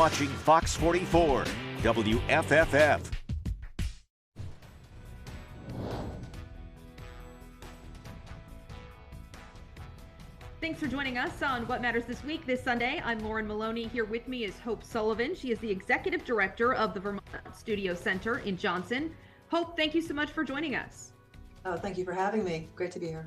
watching Fox 44, WFFF. Thanks for joining us on What Matters This Week. This Sunday, I'm Lauren Maloney. Here with me is Hope Sullivan. She is the Executive Director of the Vermont Studio Center in Johnson. Hope, thank you so much for joining us. Oh, thank you for having me. Great to be here.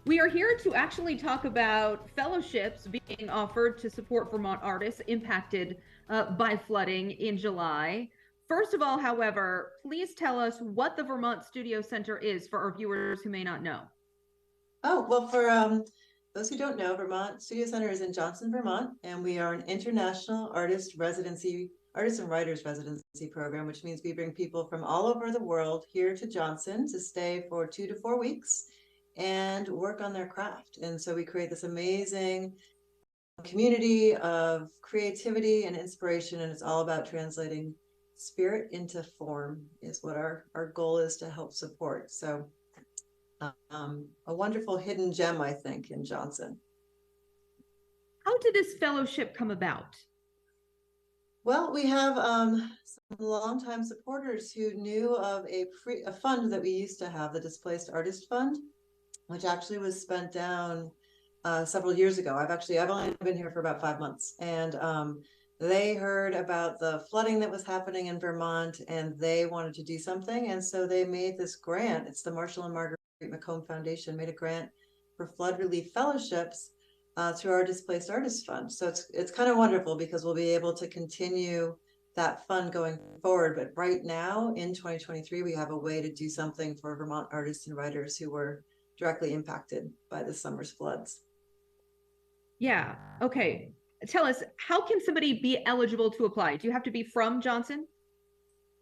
We are here to actually talk about fellowships being offered to support Vermont artists impacted by flooding in July. First of all, however, please tell us what the Vermont Studio Center is for our viewers who may not know. Oh, well, for those who don't know, Vermont Studio Center is in Johnson, Vermont, and we are an international artist and writers residency program, which means we bring people from all over the world here to Johnson to stay for 2 to 4 weeks and work on their craft. And so we create this amazing community of creativity and inspiration, and it's all about translating spirit into form is what our goal is to help support. So a wonderful hidden gem, I think, in Johnson. How did this fellowship come about? Well, we have some longtime supporters who knew of a fund that we used to have, the Displaced Artist Fund, which actually was spent down several years ago. I've only been here for about 5 months, and they heard about the flooding that was happening in Vermont, and they wanted to do something, and so they made this grant. It's the Marshall and Margaret McComb Foundation made a grant for flood relief fellowships through our Displaced Artist Fund. So it's kind of wonderful because we'll be able to continue that fund going forward. But right now in 2023, we have a way to do something for Vermont artists and writers who were directly impacted by this summer's floods. Yeah. Okay. Tell us, how can somebody be eligible to apply? Do you have to be from Johnson?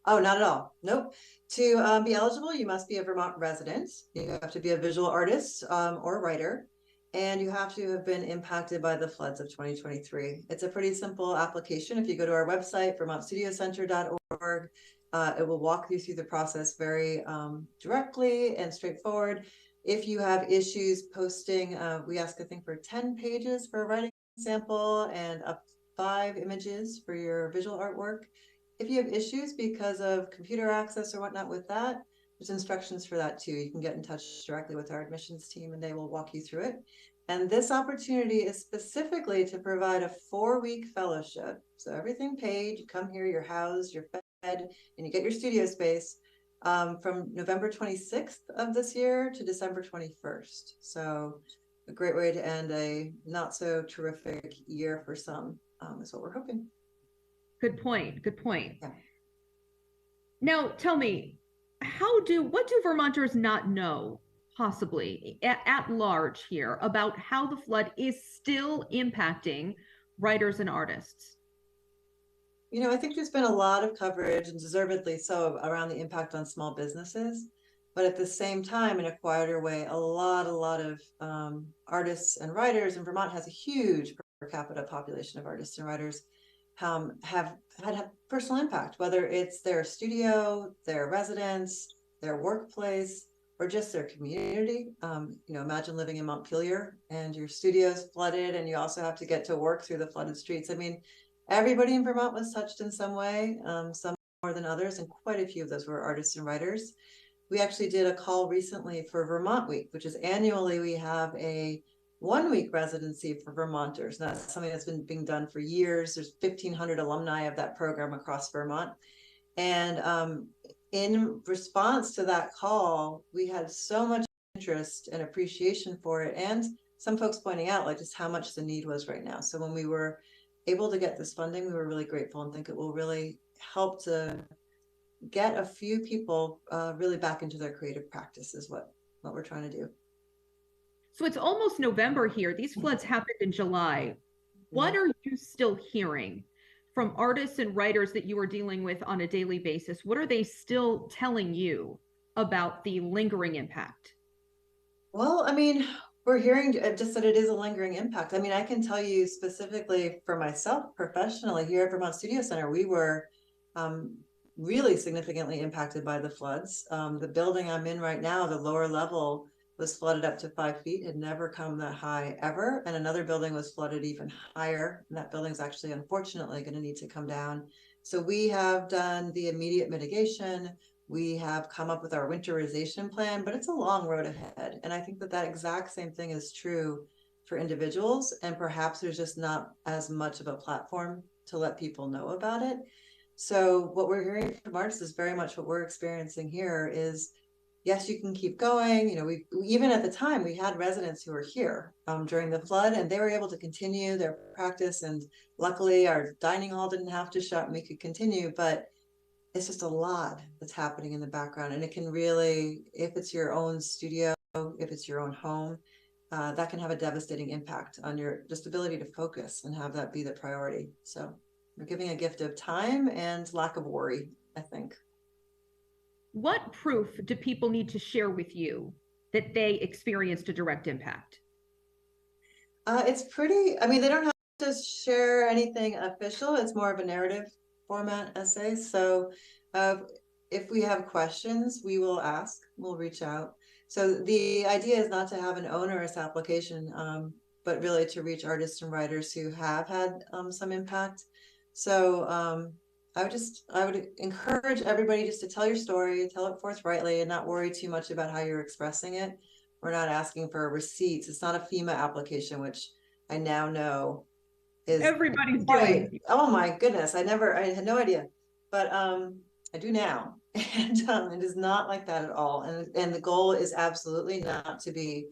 Oh, not at all. Nope. To be eligible, you must be a Vermont resident. You have to be a visual artist or writer, and you have to have been impacted by the floods of 2023. It's a pretty simple application. If you go to our website, vermontstudiocenter.org, it will walk you through the process very directly and straightforward. If you have issues posting, we ask, I think, for 10 pages for a writing sample and up 5 images for your visual artwork. If you have issues because of computer access or whatnot with that, there's instructions for that too. You can get in touch directly with our admissions team and they will walk you through it. And this opportunity is specifically to provide a 4-week fellowship. So everything paid, you come here, you're housed, you're fed, and you get your studio space from November 26th of this year to December 21st. So a great way to end a not so terrific year for some is what we're hoping. Good point. Good point. Yeah. Now, tell me, what do Vermonters not know, possibly at large here, about how the flood is still impacting writers and artists? You know, I think there's been a lot of coverage, and deservedly so, around the impact on small businesses. But at the same time, in a quieter way, a lot of artists and writers, and Vermont has a huge per capita population of artists and writers, have had personal impact, whether it's their studio, their residence, their workplace, or just their community. You know, imagine living in Montpelier and your studio's flooded and you also have to get to work through the flooded streets. I mean, everybody in Vermont was touched in some way, some more than others, and quite a few of those were artists and writers. We actually did a call recently for Vermont Week, which is annually we have a 1-week residency for Vermonters. And that's something that's been being done for years. There's 1,500 alumni of that program across Vermont. And in response to that call, we had so much interest and appreciation for it. And some folks pointing out like just how much the need was right now. So when we were able to get this funding, we were really grateful and think it will really help to get a few people really back into their creative practice is what we're trying to do. So it's almost November here. These floods happened in July. What are you still hearing from artists and writers that you are dealing with on a daily basis? What are they still telling you about the lingering impact? Well, I mean, we're hearing just that it is a lingering impact. I mean, I can tell you specifically for myself professionally here at Vermont Studio Center, we were really significantly impacted by the floods. The building I'm in right now, the lower level, was flooded up to 5 feet, had never come that high ever. And another building was flooded even higher. And that building's actually, unfortunately, going to need to come down. So we have done the immediate mitigation. We have come up with our winterization plan, but it's a long road ahead. And I think that that exact same thing is true for individuals. And perhaps there's just not as much of a platform to let people know about it. So what we're hearing from artists is very much what we're experiencing here is, yes, you can keep going. You know, we even at the time we had residents who were here during the flood, and they were able to continue their practice. And luckily, our dining hall didn't have to shut, and we could continue. But it's just a lot that's happening in the background, and it can really, if it's your own studio, if it's your own home, that can have a devastating impact on your just ability to focus and have that be the priority. So we're giving a gift of time and lack of worry, I think. What proof do people need to share with you that they experienced a direct impact? It's pretty, I mean, they don't have to share anything official. It's more of a narrative format essay. So if we have questions, we will ask, we'll reach out. So the idea is not to have an onerous application, but really to reach artists and writers who have had some impact. So I would encourage everybody just to tell your story, tell it forthrightly, and not worry too much about how you're expressing it. We're not asking for receipts. It's not a FEMA application, which I now know is everybody's doing. Oh my goodness, I had no idea, but I do now, and it is not like that at all. And the goal is absolutely not to be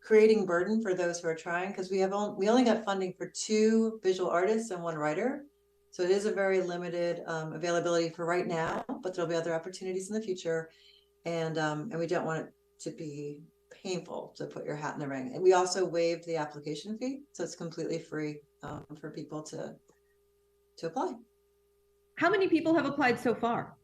creating burden for those who are trying, because we only got funding for 2 visual artists and 1 writer. So it is a very limited availability for right now, but there'll be other opportunities in the future. And we don't want it to be painful to put your hat in the ring. And we also waived the application fee, so it's completely free for people to apply. How many people have applied so far?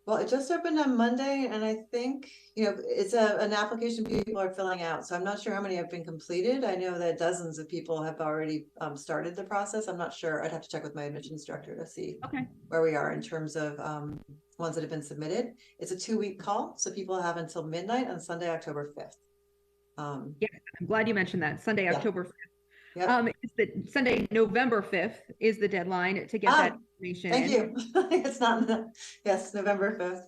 Well, it just opened on Monday, and I think, you know, it's an application people are filling out. So I'm not sure how many have been completed. I know that dozens of people have already started the process. I'm not sure. I'd have to check with my admissions director to see where we are in terms of ones that have been submitted. It's a 2-week call, so people have until midnight on Sunday, October 5th. Yeah, I'm glad you mentioned that. Sunday, October 5th. Yep. It's the Sunday, November 5th is the deadline to get that information. Thank you. It's not, yes, November 5th.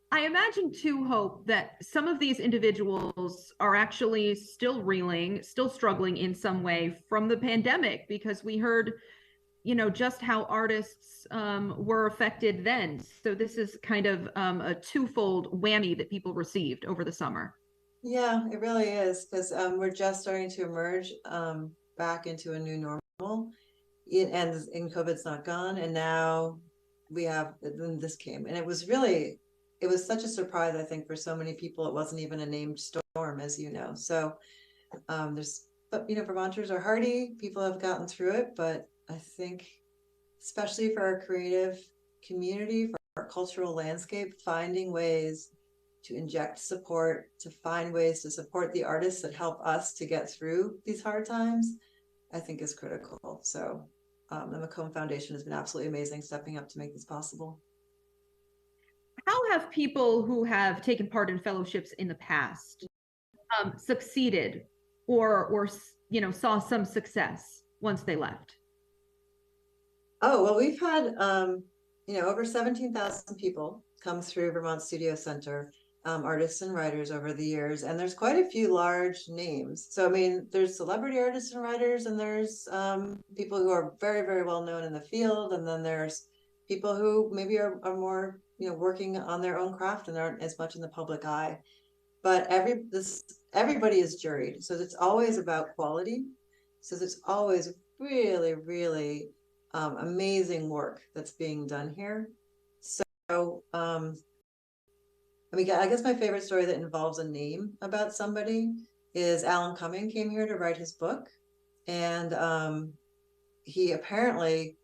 I imagine too, Hope, that some of these individuals are actually still reeling, still struggling in some way from the pandemic, because we heard, you know, just how artists were affected then. So this is kind of a twofold whammy that people received over the summer. Yeah, it really is, because we're just starting to emerge back into a new normal, and COVID's not gone, and now then this came, and it was such a surprise, I think, for so many people. It wasn't even a named storm, as you know. So but you know, Vermonters are hardy. People have gotten through it, but I think, especially for our creative community, for our cultural landscape, finding ways to inject support, to find ways to support the artists that help us to get through these hard times, I think is critical. So the Macomb Foundation has been absolutely amazing, stepping up to make this possible. How have people who have taken part in fellowships in the past succeeded or you know, saw some success once they left? Oh, well, we've had you know, over 17,000 people come through Vermont Studio Center, artists and writers over the years, and there's quite a few large names. So I mean, there's celebrity artists and writers, and there's people who are very, very well known in the field, and then there's people who maybe are more, you know, working on their own craft and aren't as much in the public eye. But everybody is juried, so it's always about quality. So there's always really, really amazing work that's being done here. So I mean, I guess my favorite story that involves a name about somebody is Alan Cumming came here to write his book, and he apparently,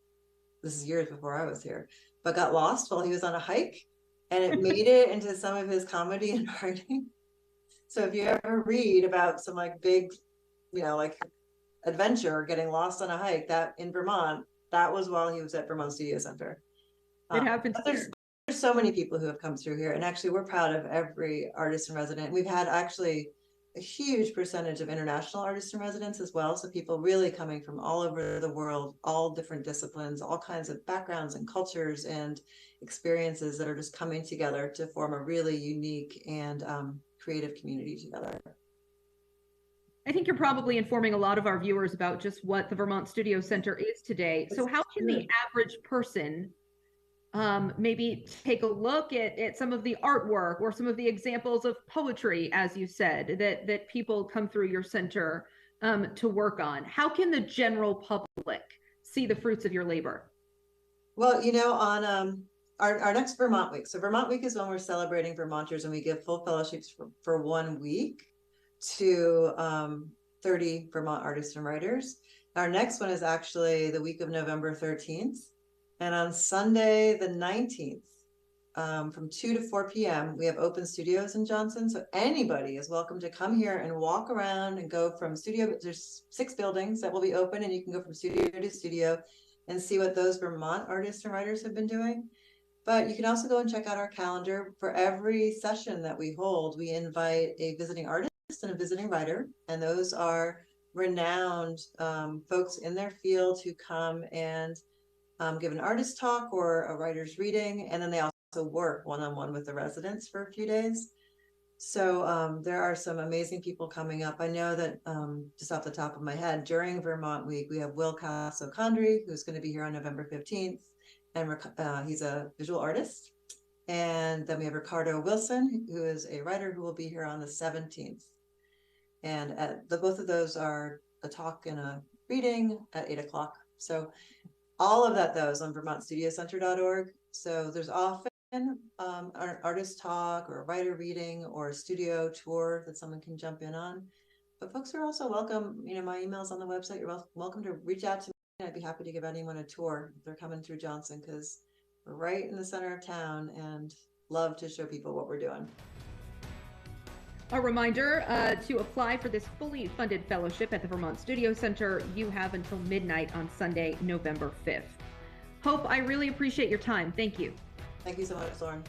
this is years before I was here, but got lost while he was on a hike, and it made it into some of his comedy and writing. So if you ever read about some like big, you know, like adventure getting lost on a hike that in Vermont, that was while he was at Vermont Studio Center. It happens. There's so many people who have come through here, and actually we're proud of every artist in resident. We've had actually a huge percentage of international artists in residence as well. So people really coming from all over the world, all different disciplines, all kinds of backgrounds and cultures and experiences that are just coming together to form a really unique and creative community together. I think you're probably informing a lot of our viewers about just what the Vermont Studio Center is today. So how can the average person maybe take a look at some of the artwork or some of the examples of poetry, as you said, that people come through your center to work on? How can the general public see the fruits of your labor? Well, you know, on our next Vermont Week. So Vermont Week is when we're celebrating Vermonters, and we give full fellowships for 1 week to 30 Vermont artists and writers. Our next one is actually the week of November 13th. And on Sunday, the 19th, from 2 to 4 p.m., we have open studios in Johnson. So anybody is welcome to come here and walk around and go from studio. There's 6 buildings that will be open, and you can go from studio to studio and see what those Vermont artists and writers have been doing. But you can also go and check out our calendar. For every session that we hold, we invite a visiting artist and a visiting writer. And those are renowned folks in their field who come and give an artist talk or a writer's reading, and then they also work one-on-one with the residents for a few days. So there are some amazing people coming up. I know that just off the top of my head, during Vermont Week, we have Will Casso-Condry, who's going to be here on November 15th, and he's a visual artist. And then we have Ricardo Wilson, who is a writer, who will be here on the 17th. And both of those are a talk and a reading at 8 o'clock. So all of that, though, is on vermontstudiocenter.org. So there's often an artist talk or a writer reading or a studio tour that someone can jump in on. But folks are also welcome. You know, my email's on the website. You're welcome to reach out to me. I'd be happy to give anyone a tour if they're coming through Johnson, because we're right in the center of town and love to show people what we're doing. A reminder to apply for this fully funded fellowship at the Vermont Studio Center. You have until midnight on Sunday, November 5th. Hope, I really appreciate your time. Thank you. Thank you so much, Lauren.